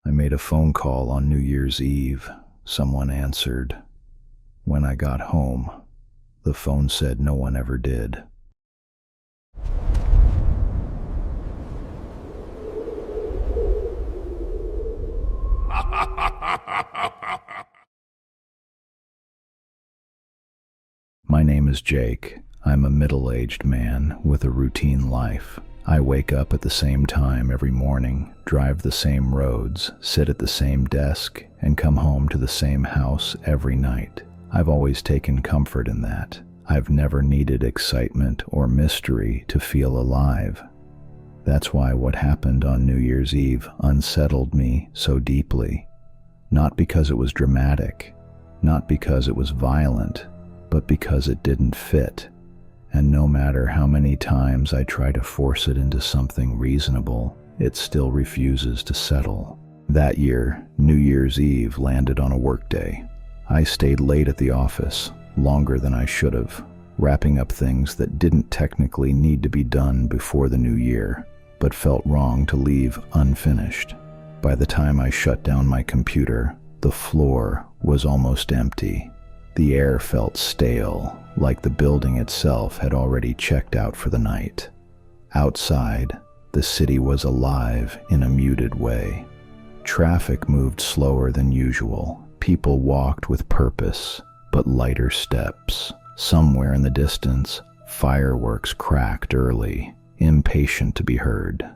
I made a phone call on New Year's Eve. Someone answered. When I got home, the phone said no one ever did. My name is Jake. I'm a middle-aged man with a routine life. I wake up at the same time every morning, drive the same roads, sit at the same desk, and come home to the same house every night. I've always taken comfort in that. I've never needed excitement or mystery to feel alive. That's why what happened on New Year's Eve unsettled me so deeply. Not because it was dramatic, not because it was violent, but because it didn't fit. And no matter how many times I try to force it into something reasonable, it still refuses to settle. That year, New Year's Eve landed on a workday. I stayed late at the office, longer than I should have, wrapping up things that didn't technically need to be done before the new year, but felt wrong to leave unfinished. By the time I shut down my computer, the floor was almost empty. The air felt stale, like the building itself had already checked out for the night. Outside, the city was alive in a muted way. Traffic moved slower than usual. People walked with purpose, but lighter steps. Somewhere in the distance, fireworks cracked early, impatient to be heard.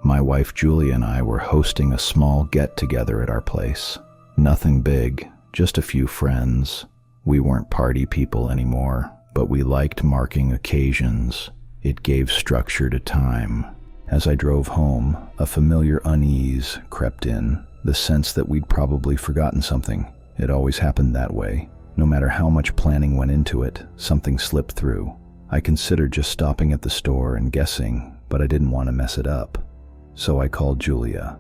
My wife Julia and I were hosting a small get-together at our place. Nothing big, just a few friends. We weren't party people anymore, but we liked marking occasions. It gave structure to time. As I drove home, a familiar unease crept in, the sense that we'd probably forgotten something. It always happened that way. No matter how much planning went into it, something slipped through. I considered just stopping at the store and guessing, but I didn't want to mess it up. So I called Julia.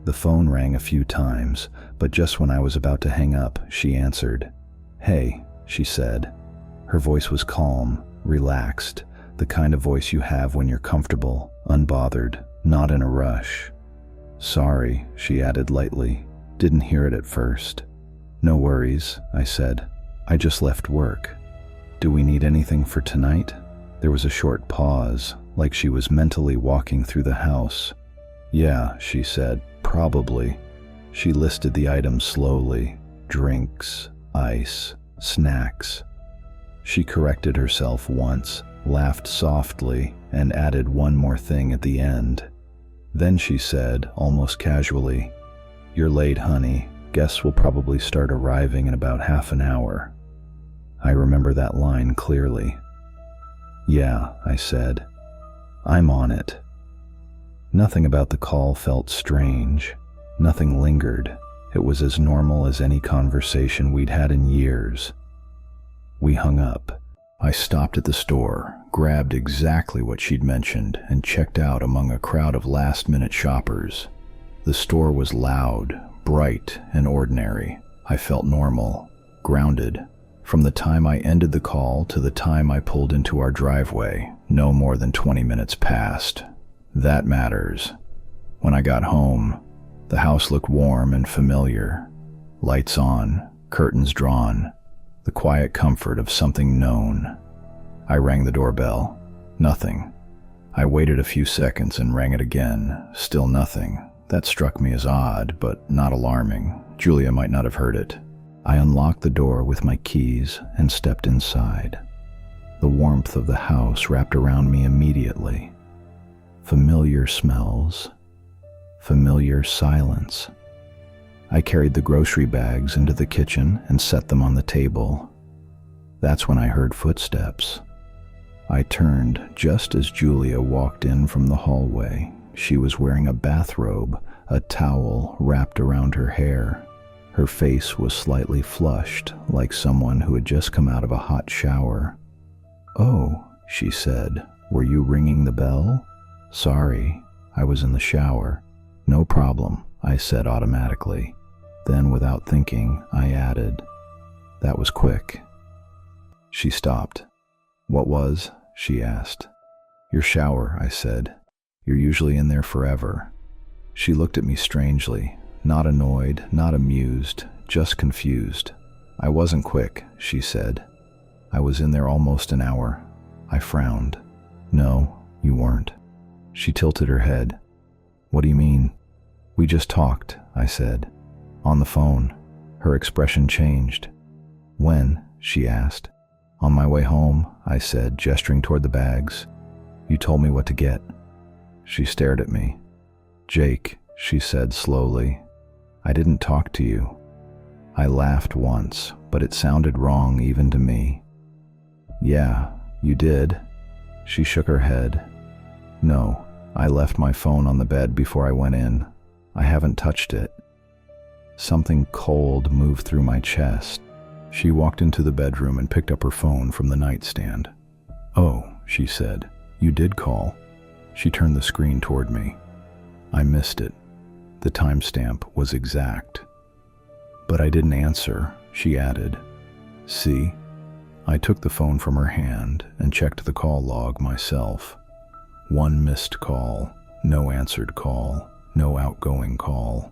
The phone rang a few times, but just when I was about to hang up, she answered. "Hey," she said. Her voice was calm, relaxed, the kind of voice you have when you're comfortable, unbothered, not in a rush. "Sorry," she added lightly. "Didn't hear it at first." "No worries," I said. "I just left work. Do we need anything for tonight?" There was a short pause, like she was mentally walking through the house. "Yeah," she said, "probably." She listed the items slowly. Drinks, ice, snacks. She corrected herself once, laughed softly, and added one more thing at the end. Then she said, almost casually, "You're late, honey. Guests will probably start arriving in about half an hour." I remember that line clearly. "Yeah," I said. "I'm on it." Nothing about the call felt strange. Nothing lingered. It was as normal as any conversation we'd had in years. We hung up. I stopped at the store, grabbed exactly what she'd mentioned, and checked out among a crowd of last-minute shoppers. The store was loud, bright, and ordinary. I felt normal, grounded. From the time I ended the call to the time I pulled into our driveway, no more than 20 minutes passed. That matters. When I got home, the house looked warm and familiar. Lights on, curtains drawn, the quiet comfort of something known. I rang the doorbell. Nothing. I waited a few seconds and rang it again. Still nothing. That struck me as odd, but not alarming. Julia might not have heard it. I unlocked the door with my keys and stepped inside. The warmth of the house wrapped around me immediately. Familiar smells. Familiar silence. I carried the grocery bags into the kitchen and set them on the table. That's when I heard footsteps. I turned just as Julia walked in from the hallway. She was wearing a bathrobe, a towel wrapped around her hair. Her face was slightly flushed, like someone who had just come out of a hot shower. "Oh," she said, "were you ringing the bell?" "Sorry, I was in the shower." "No problem," I said automatically. Then, without thinking, I added, "That was quick." She stopped. "What was?" she asked. "Your shower," I said. "You're usually in there forever." She looked at me strangely. not annoyed, not amused, just confused. "I wasn't quick," she said. "I was in there almost an hour." I frowned. "No, you weren't." She tilted her head. "What do you mean?" "We just talked," I said. "On the phone." Her expression changed. "When?" she asked. "On my way home," I said, gesturing toward the bags. "You told me what to get." She stared at me. "Jake," she said slowly, "I didn't talk to you." I laughed once, but it sounded wrong even to me. "Yeah, you did." She shook her head. "No, I left my phone on the bed before I went in. I haven't touched it." Something cold moved through my chest. She walked into the bedroom and picked up her phone from the nightstand. "Oh," she said, "you did call." She turned the screen toward me. I missed it. The timestamp was exact. "But I didn't answer," she added. "See?" I took the phone from her hand and checked the call log myself. 1 missed call, no answered call, no outgoing call.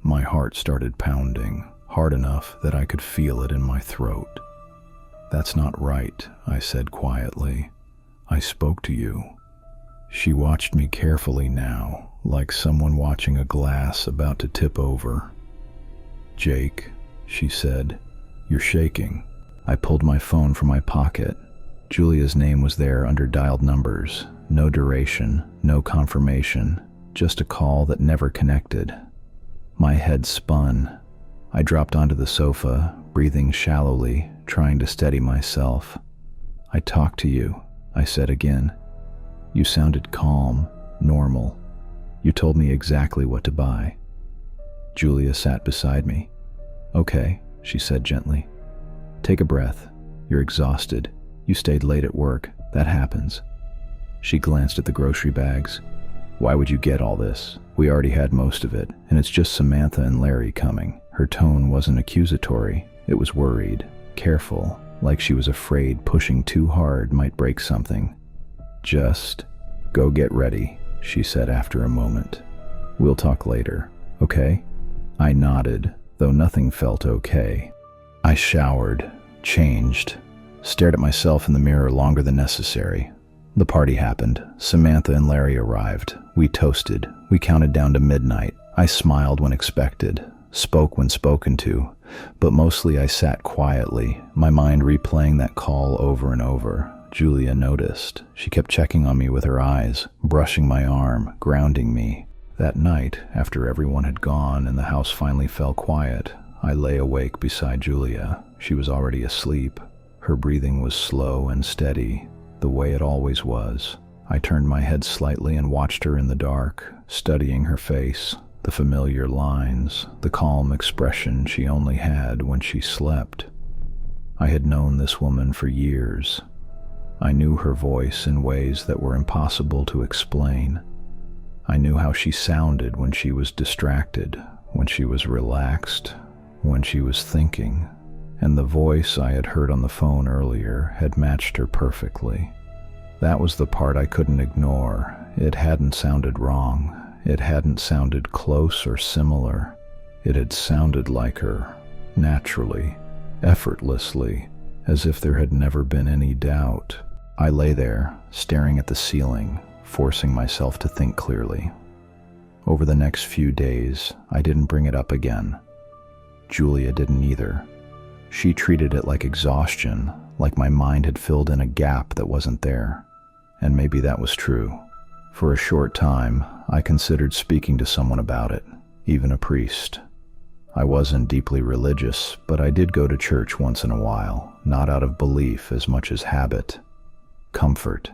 My heart started pounding, hard enough that I could feel it in my throat. "That's not right," I said quietly. "I spoke to you." She watched me carefully now, like someone watching a glass about to tip over. "Jake," she said, "you're shaking." I pulled my phone from my pocket. Julia's name was there under dialed numbers. No duration, no confirmation, just a call that never connected. My head spun. I dropped onto the sofa, breathing shallowly, trying to steady myself. "I talked to you," I said again. "You sounded calm, normal. You told me exactly what to buy." Julia sat beside me. "Okay," she said gently. "Take a breath. You're exhausted. You stayed late at work. That happens." She glanced at the grocery bags. "Why would you get all this? We already had most of it, and it's just Samantha and Larry coming." Her tone wasn't accusatory. It was worried, careful, like she was afraid pushing too hard might break something. "Just go get ready," she said after a moment. "We'll talk later, okay?" I nodded, though nothing felt okay. I showered, changed, stared at myself in the mirror longer than necessary. The party happened. Samantha and Larry arrived. We toasted. We counted down to midnight. I smiled when expected, spoke when spoken to, but mostly I sat quietly, my mind replaying that call over and over. Julia noticed. She kept checking on me with her eyes, brushing my arm, grounding me. That night, after everyone had gone and the house finally fell quiet, I lay awake beside Julia. She was already asleep. Her breathing was slow and steady, the way it always was. I turned my head slightly and watched her in the dark, studying her face, the familiar lines, the calm expression she only had when she slept. I had known this woman for years. I knew her voice in ways that were impossible to explain. I knew how she sounded when she was distracted, when she was relaxed, when she was thinking, and the voice I had heard on the phone earlier had matched her perfectly. That was the part I couldn't ignore. It hadn't sounded wrong. It hadn't sounded close or similar. It had sounded like her, naturally, effortlessly, as if there had never been any doubt. I lay there, staring at the ceiling, forcing myself to think clearly. Over the next few days, I didn't bring it up again. Julia didn't either. She treated it like exhaustion, like my mind had filled in a gap that wasn't there. And maybe that was true. For a short time, I considered speaking to someone about it, even a priest. I wasn't deeply religious, but I did go to church once in a while, not out of belief as much as habit. Comfort.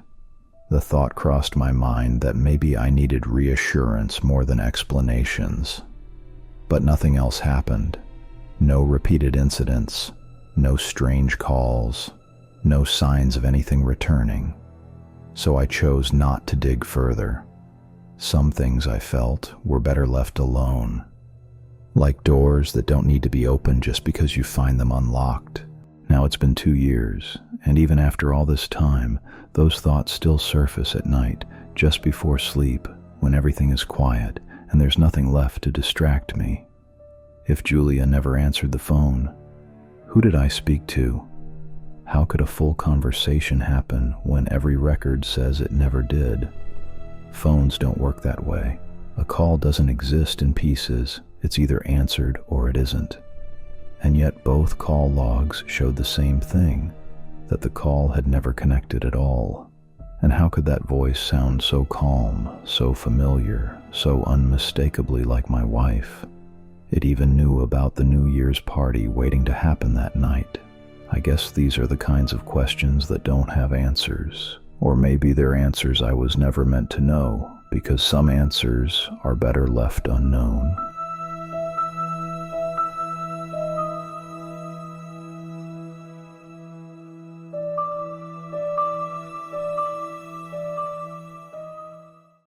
The thought crossed my mind that maybe I needed reassurance more than explanations. But nothing else happened. No repeated incidents, no strange calls, no signs of anything returning. So I chose not to dig further. Some things, I felt, were better left alone. Like doors that don't need to be opened just because you find them unlocked. Now it's been 2 years, and even after all this time, those thoughts still surface at night, just before sleep, when everything is quiet, and there's nothing left to distract me. If Julia never answered the phone, who did I speak to? How could a full conversation happen when every record says it never did? Phones don't work that way. A call doesn't exist in pieces. It's either answered or it isn't. And yet both call logs showed the same thing, that the call had never connected at all. And how could that voice sound so calm, so familiar, so unmistakably like my wife? It even knew about the New Year's party waiting to happen that night. I guess these are the kinds of questions that don't have answers. Or maybe they're answers I was never meant to know, because some answers are better left unknown.